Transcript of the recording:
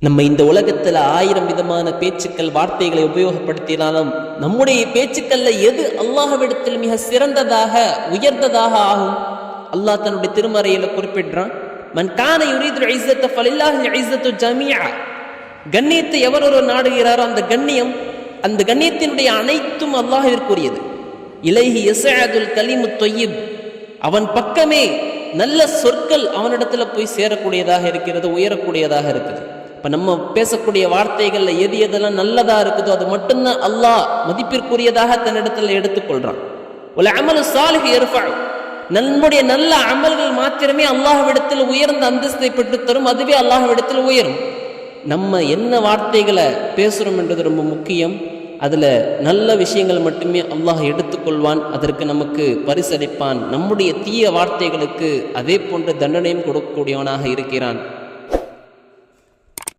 நம்ம இந்த உலகத்தில் 1000 விதமான பேச்சுக்கள் வார்த்தைகளை உபயோகப்படுத்தினாலும் நம்முடைய பேச்சுக்கள்ல எது அல்லாஹ்விடத்தில் மிக சிறந்ததாக உயர்ந்ததாக ஆகும்? அல்லாஹ் தன்னுடைய திருமறையில குறிப்பிடுறான், மன் கான யுரீதுல் இஸ்ஸத ஃபலில்லாஹில் இஸ்ஸத்து ஜமீஆ. கண்ணியத்தை எவர் ஒரு நாடுகிறாரோ அந்த கண்ணியத்தினுடைய அனைத்தும் அல்லாஹ்விற்குரியது. இலைஹி யஸ்அதுல் கலிமுத் தய்யிப். அவன் பக்கமே நல்ல சொற்கள் அவனிடத்துல போய் சேரக்கூடியதாக இருக்கிறது, உயரக்கூடியதாக இருக்குது. இப்போ நம்ம பேசக்கூடிய வார்த்தைகள்ல எது எதெல்லாம் நல்லதா இருக்குதோ அது மட்டும்தான் அல்லாஹ் மதிப்பிற்குரியதாக தன்னிடத்துல எடுத்துக்கொள்றான். ஒரு அமலு சாலிஹ் யர்ஃபஉ. நம்முடைய நல்ல அமல்கள் மாத்திரமே அல்லாஹ்விடத்தில் உயர்ந்த அந்தஸ்தை பெற்றுத்தரும், அதுவே அல்லாஹ்விடத்தில் உயரும். நம்ம என்ன வார்த்தைகளை பேசுகிறோம் என்றது ரொம்ப முக்கியம். அதில் நல்ல விஷயங்கள் மட்டுமே அல்லாஹ் எடுத்துக்கொள்வான், அதற்கு நமக்கு பரிசளிப்பான். நம்முடைய தீய வார்த்தைகளுக்கு அதே போன்ற தண்டனையும் கொடுக்கக்கூடியவனாக இருக்கிறான்.